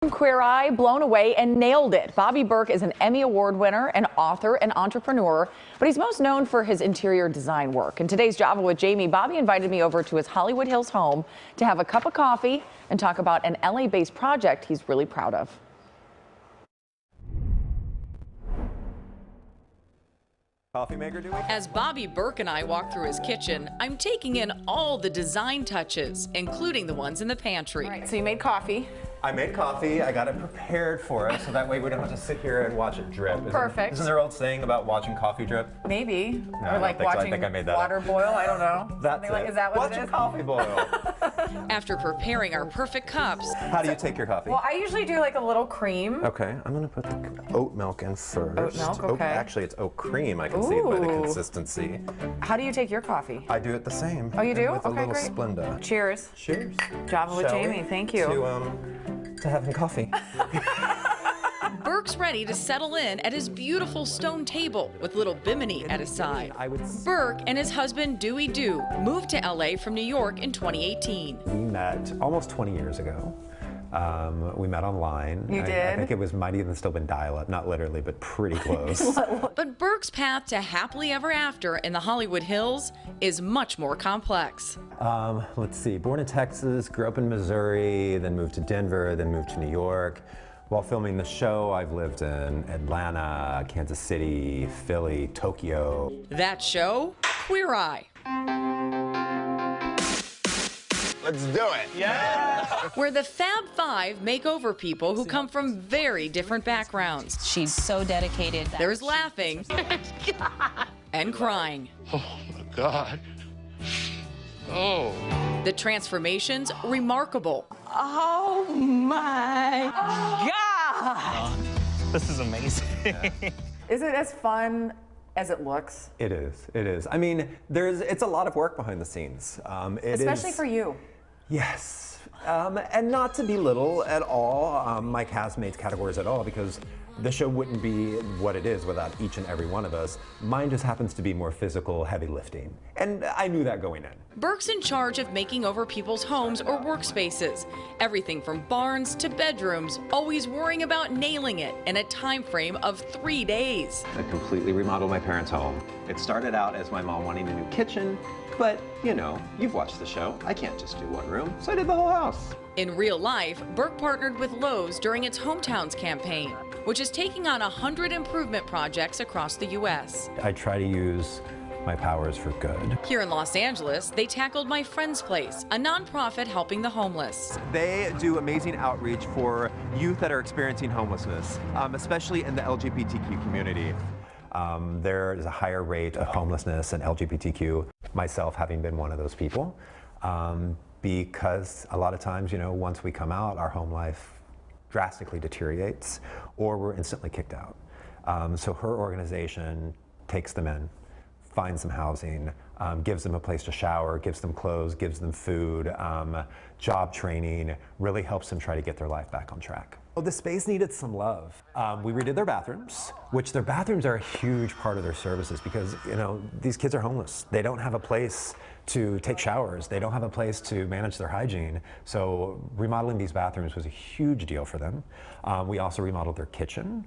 Queer Eye, blown away and nailed it. Bobby Berk is an Emmy Award winner, an author, and entrepreneur, but he's most known for his interior design work. In today's Java with Jamie, Bobby invited me over to his Hollywood Hills home to have a cup of coffee and talk about an LA-based project he's really proud of. Coffee maker, do we? As Bobby Berk and I walk through his kitchen, I'm taking in all the design touches, including the ones in the pantry. All right, so you made coffee. I made coffee. I got it prepared for us, so that way we don't have to sit here and watch it drip. Perfect. Isn't there an old saying about watching coffee drip? Maybe. No, or like watching I think I made that water up. boil. I don't know. That's it. Like, is that what watching it is? coffee boil. After preparing our perfect cups, How do you take your coffee? Well, I usually do like a little cream. Okay, I'm gonna put the oat milk in first. Oat milk, okay. Actually, it's oat cream. I can see by the consistency. How do you take your coffee? I do it the same. Oh, you do? With a Okay, little great. Splenda. Cheers. Cheers. Java with Shall Jamie. we? Thank you. To having coffee. Berk's ready to settle in at his beautiful stone table with little Bimini at his side. Berk and his husband Dewey Dew moved to LA from New York in 2018. We met almost 20 years ago. We met online. You did? I think it might even still been dial-up, not literally, but pretty close. But Berk's path to happily ever after in the Hollywood Hills is much more complex. Let's see, born in Texas, grew up in Missouri, then moved to Denver, then moved to New York. While filming the show, I've lived in Atlanta, Kansas City, Philly, Tokyo. That show, Queer Eye. Let's do it. Yeah. Where the Fab Five make over people who come from very different backgrounds. She's so dedicated. There's laughing and crying. Oh my God. Oh. The transformations remarkable. Oh my God! This is amazing. Is it as fun as it looks? It is, it is. I mean, it's a lot of work behind the scenes. Especially for you. Yes, and not to belittle at all my castmates' categories at all, because the show wouldn't be what it is without each and every one of us. Mine just happens to be more physical, heavy lifting, and I knew that going in. Berk's in charge of making over people's homes or workspaces. Everything from barns to bedrooms, always worrying about nailing it in a time frame of 3 days. I completely remodeled my parents' home. It started out as my mom wanting a new kitchen, but you know, you've watched the show. I can't just do one room, so I did the whole house. In real life, Berk partnered with Lowe's during its Hometowns campaign, which is taking on 100 improvement projects across the U.S. I try to use my powers for good. Here in Los Angeles, they tackled My Friend's Place, a nonprofit helping the homeless. They do amazing outreach for youth that are experiencing homelessness, especially in the LGBTQ community. There is a higher rate of homelessness and LGBTQ, myself having been one of those people, because a lot of times, you know, once we come out, our home life drastically deteriorates or we're instantly kicked out. So her organization takes them in, finds them housing, gives them a place to shower, gives them clothes, gives them food, job training, really helps them try to get their life back on track. Well, the space needed some love. We redid their bathrooms, which their bathrooms are a huge part of their services because, you know, these kids are homeless. They don't have a place to take showers. They don't have a place to manage their hygiene. So remodeling these bathrooms was a huge deal for them. We also remodeled their kitchen.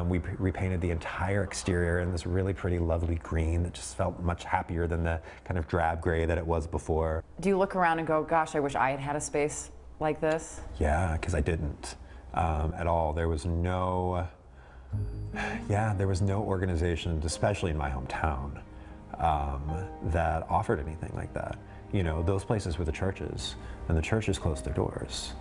We repainted the entire exterior in this really pretty, lovely green that just felt much happier than the kind of drab gray that it was before. Do you look around and go, gosh, I wish I had had a space like this? Yeah, because I didn't. At all. There was no organization, especially in my hometown, that offered anything like that. You know, those places were the churches, and the churches closed their doors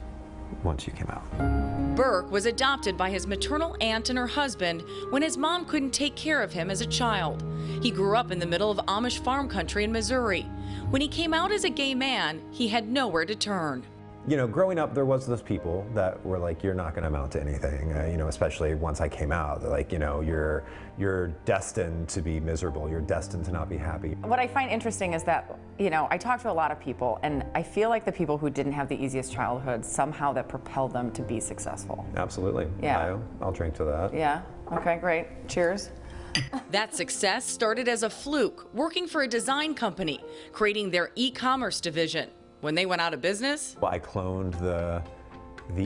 once you came out. Berk was adopted by his maternal aunt and her husband when his mom couldn't take care of him as a child. He grew up in the middle of Amish farm country in Missouri. When he came out as a gay man, he had nowhere to turn. You know, growing up, there was those people that were like, you're not going to amount to anything, you know, especially once I came out. They're like, you know, you're destined to be miserable. You're destined to not be happy. What I find interesting is that, you know, I talk to a lot of people, and I feel like the people who didn't have the easiest childhood, somehow that propelled them to be successful. Absolutely. Yeah. I'll drink to that. Yeah. Okay, great. Cheers. That success started as a fluke, working for a design company, creating their e-commerce division. When they went out of business, Well, I cloned the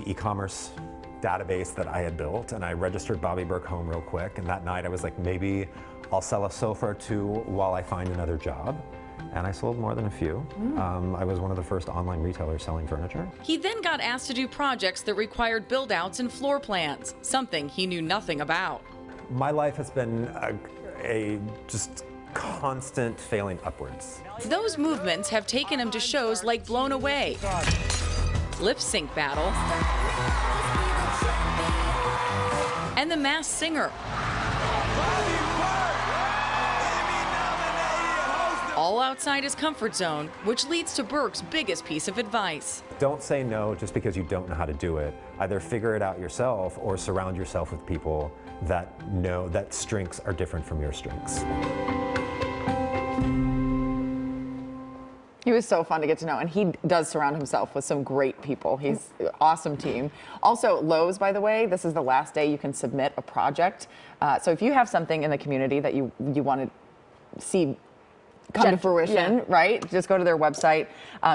e-commerce database that I had built, and I registered Bobby Berk Home real quick. And that night I was like, maybe I'll sell a sofa or two while I find another job. And I sold more than a few. I was one of the first online retailers selling furniture. He then got asked to do projects that required build-outs and floor plans, something he knew nothing about. My life has been a just constant failing upwards. Those movements have taken him to shows like Blown Away, Lip Sync Battle, and The Masked Singer. All outside his comfort zone, which leads to Berk's biggest piece of advice. Don't say no just because you don't know how to do it. Either figure it out yourself or surround yourself with people that know that strengths are different from your strengths. He was so fun to get to know, and he does surround himself with some great people. He's an awesome team. Also, Lowe's, by the way, this is the last day you can submit a project. So if you have something in the community that you want to see come to fruition, right? Just go to their website.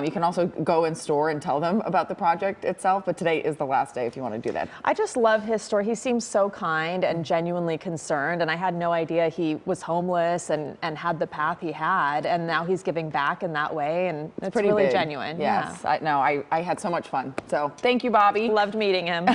You can also go in store and tell them about the project itself, but today is the last day if you want to do that. I just love his story. He seems so kind and genuinely concerned, and I had no idea he was homeless and had the path he had, and now he's giving back in that way, and it's pretty really big. genuine. Yes, Yeah. I had so much fun. So thank you, Bobby. Loved meeting him.